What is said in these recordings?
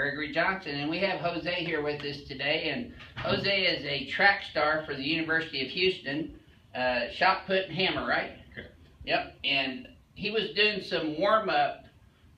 Gregory Johnson, and we have Jose here with us today. And Jose is a track star for the University of Houston, shot put and hammer, right? Correct. Yep. And he was doing some warm-up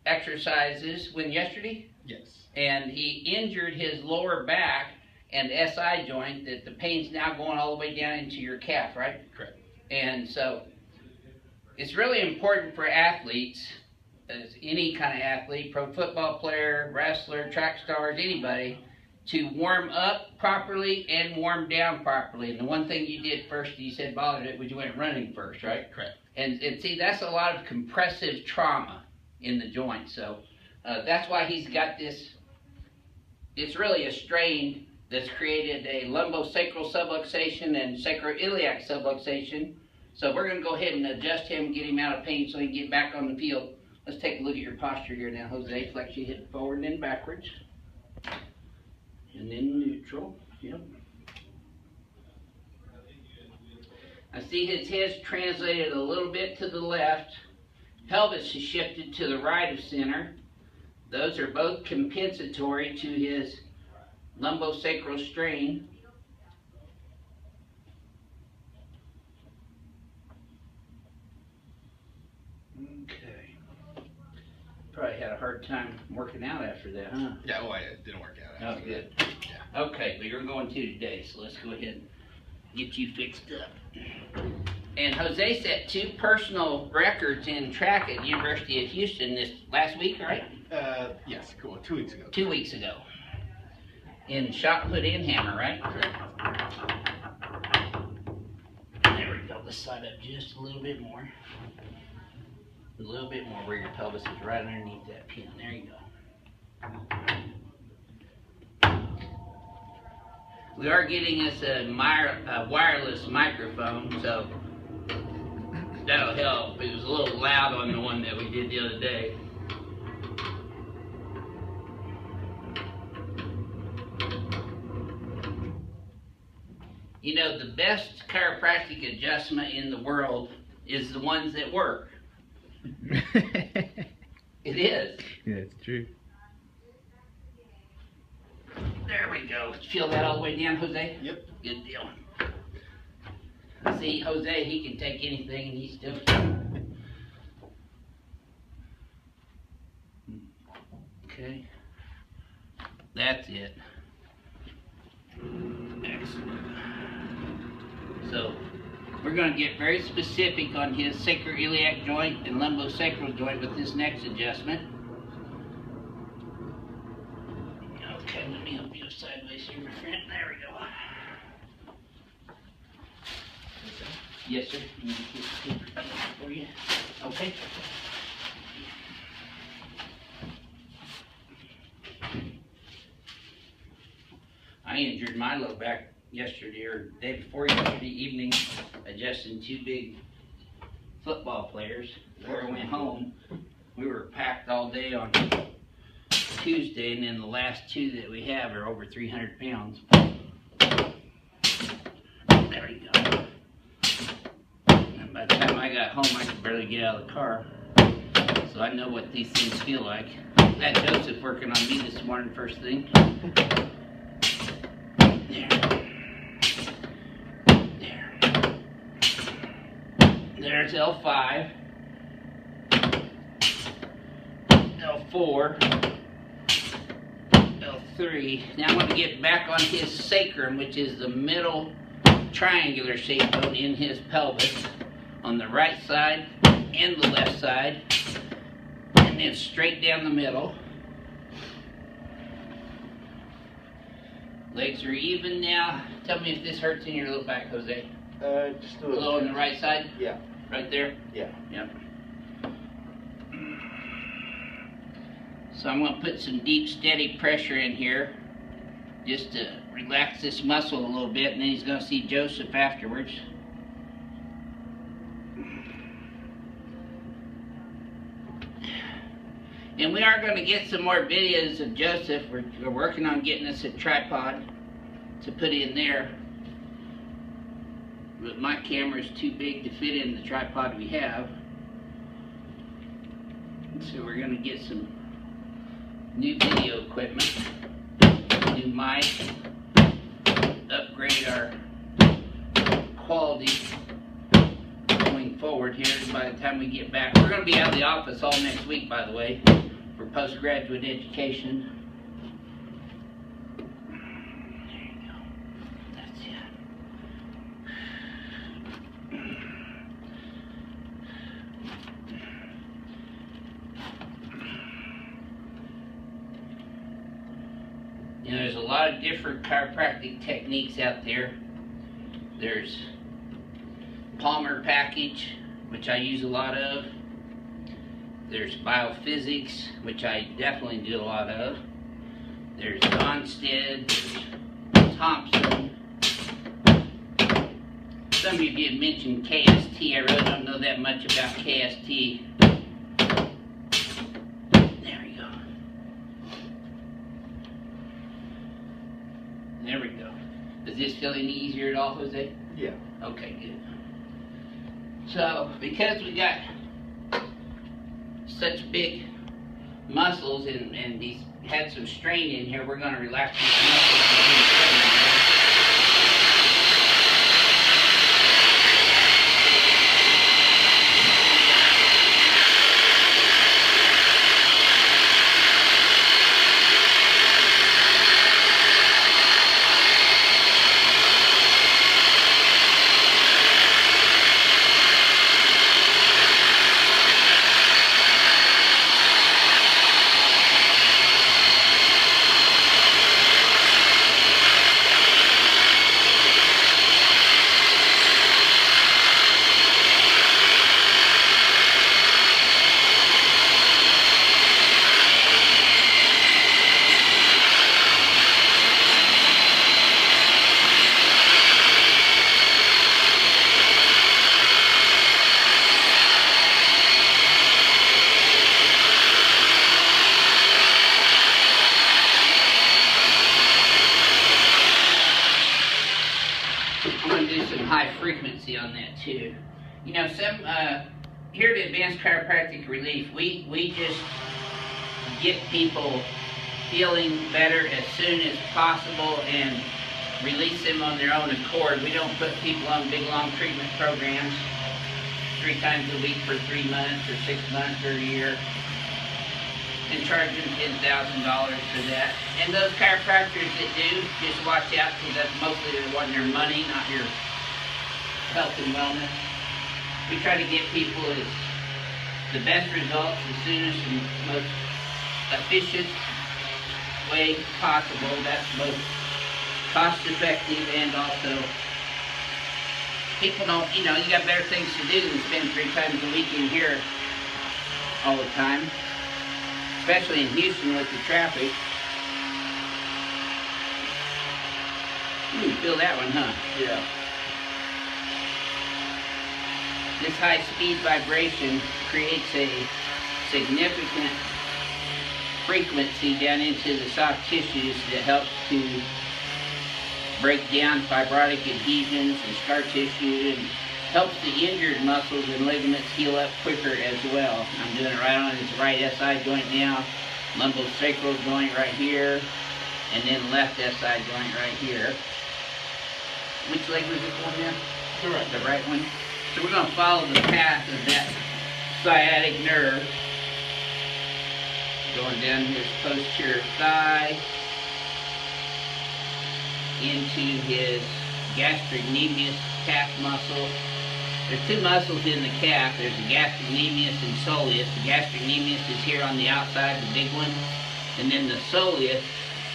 exercises yesterday. Yes. And he injured his lower back and SI joint that the pain's now going all the way down into your calf, right? Correct. And so it's really important for athletes, as any kind of athlete, pro football player, wrestler, track stars, anybody, to warm up properly and warm down properly. And the one thing you did first, you said bothered it, was you went running first, right? Correct. And see, that's a lot of compressive trauma in the joint. So that's why he's got this. It's really a strain that's created a lumbosacral subluxation and sacroiliac subluxation. So we're going to go ahead and adjust him, get him out of pain so he can get back on the field. Let's take a look at your posture here now, Jose. Flex your hip forward and then backwards. And then neutral. Yep. I see his head's translated a little bit to the left. Pelvis is shifted to the right of center. Those are both compensatory to his lumbosacral strain. Okay. Probably had a hard time working out after that, huh? Yeah, well, it didn't work out. Oh, good. Yeah. Okay, but you're going to today, so let's go ahead and get you fixed up. And Jose set 2 personal records in track at the University of Houston this last week, right? Yes, cool. 2 weeks ago. 2 weeks ago. In shot put and hammer, right? Correct. There we go. Let's slide up just a little bit more. A little bit more where your pelvis is right underneath that pin. There you go. We are getting us a wireless microphone, so that'll help. It was a little loud on the one that we did the other day. You know, the best chiropractic adjustment in the world is the ones that work. It is. Yeah, it's true. There we go. Feel that all the way down, Jose? Yep. Good deal. See, Jose, he can take anything and he's still... Okay. That's it. Excellent. So, we're going to get very specific on his sacroiliac joint and lumbosacral joint with this next adjustment. Okay, let me help you sideways here, my friend. There we go. Yes, sir. Let me get the paper for you. Okay. I injured my low back yesterday or the day before yesterday evening, adjusting 2 big football players. Before I went home, we were packed all day on Tuesday, and then the last 2 that we have are over 300 pounds. There we go. And by the time I got home, I could barely get out of the car. So I know what these things feel like. I had Joseph working on me this morning first thing. There's L5, L4, L3. Now I'm going to get back on his sacrum, which is the middle triangular shape bone in his pelvis, on the right side and the left side, and then straight down the middle. Legs are even now. Tell me if this hurts in your low back, Jose. Just a Low on the right side? Yeah. Right there? Yeah. Yep. So I'm going to put some deep, steady pressure in here just to relax this muscle a little bit, and then he's going to see Joseph afterwards. And we are going to get some more videos of Joseph. We're working on getting us a tripod to put in there. But my camera is too big to fit in the tripod we have. So we're going to get some new video equipment. we get back. We're going to be out of the office all next week, by the way, for postgraduate education. There you go. That's it. You know, there's a lot of different chiropractic techniques out there. There's Palmer package, which I use a lot of. There's biophysics, which I definitely do a lot of. There's Donstead, there's Thompson. Some of you had mentioned KST. I really don't know that much about KST. There we go. There we go. Does this feel any easier at all, Jose? Yeah. Okay, good. So, because we got such big muscles and these had some strain in here, we're going to relax these muscles. High frequency on that too. You know, here at Advanced Chiropractic Relief, we just get people feeling better as soon as possible and release them on their own accord. We don't put people on big long treatment programs 3 times a week for 3 months or 6 months or a year and charge them $10,000 for that. And those chiropractors that do, just watch out, because that's mostly they want their money, not your health and wellness. We try to get people the best results as soonest and most efficient way possible. That's both cost effective and also people don't, you know, you got better things to do than spend 3 times a week in here all the time, especially in Houston with the traffic. You feel that one, huh? Yeah. This high-speed vibration creates a significant frequency down into the soft tissues that helps to break down fibrotic adhesions and scar tissue and helps the injured muscles and ligaments heal up quicker as well. I'm doing it right on this right SI joint now, lumbosacral joint right here, and then left SI joint right here. Which leg was this one now? The right. The right one. So we're going to follow the path of that sciatic nerve, going down his posterior thigh, into his gastrocnemius calf muscle. There's 2 muscles in the calf. There's the gastrocnemius and soleus. The gastrocnemius is here on the outside, the big one, and then the soleus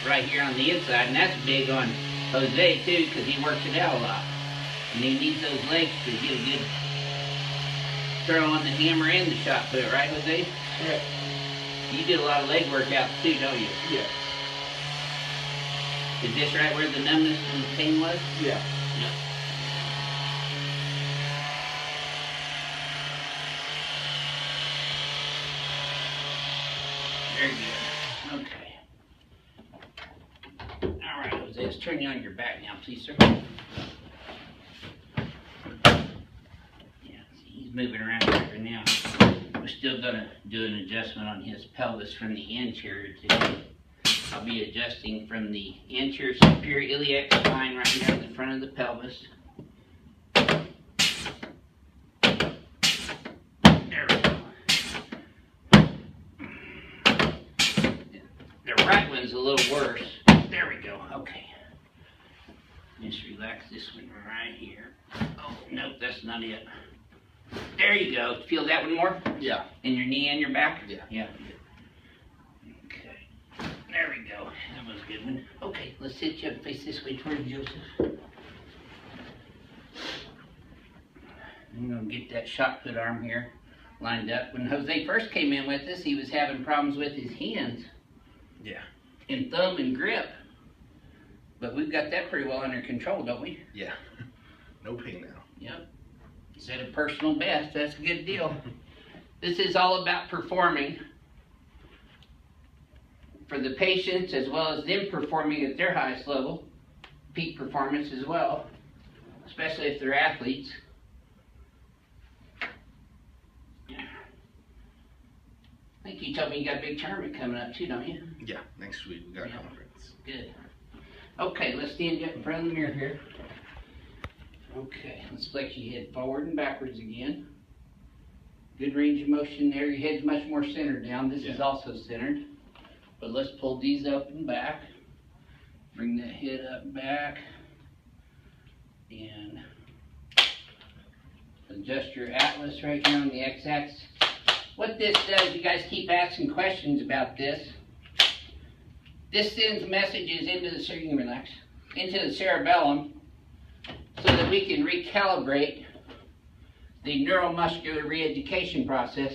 right here on the inside, and that's big on Jose too, because he works it out a lot. And he needs those legs to get a good throw on the hammer and the shot put, right, Jose? Yeah. You did a lot of leg workouts too, don't you? Yeah. Is this right where the numbness and the pain was? Yeah. Yeah. Very good. Okay. All right, Jose, let's turn you on your back now, please, sir. He's moving around here now. We're still going to do an adjustment on his pelvis from the anterior today. I'll be adjusting from the anterior superior iliac spine right here in the front of the pelvis. There one's a little worse. There we go. Okay. Just relax this one right here. Oh, nope, that's not it. There you go. Feel that one more? Yeah. In your knee and your back? Yeah. Yeah. Okay. There we go. That was a good one. Okay, let's sit you up, face this way towards Joseph. I'm going to get that shot put arm here lined up. When Jose first came in with us, he was having problems with his hands. Yeah. And thumb and grip. But we've got that pretty well under control, don't we? Yeah. No pain now. Yep. Set a personal best. That's a good deal. This is all about performing for the patients as well as them performing at their highest level. Peak performance as well, especially if they're athletes. I think you told me you got a big tournament coming up too, don't you? Yeah. Next week we got a Yeah. conference. Good. Okay, let's stand up in front of the mirror here. Okay, let's flex your head forward and backwards again. Good range of motion there. Your head's much more centered down. This is also centered. But let's pull these up and back. Bring that head up and back. And adjust your atlas right here on the x-axis. What this does, you guys keep asking questions about this. This sends messages into the into the cerebellum so that we can recalibrate the neuromuscular re-education process.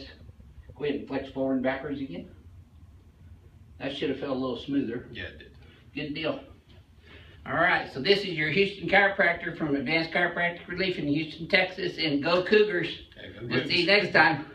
Go ahead and flex forward and backwards again. That should have felt a little smoother. Yeah, it did. Good deal. All right, so this is your Houston chiropractor from Advanced Chiropractic Relief in Houston, Texas, and go Cougars. Okay, go We'll Cougars. see you next time.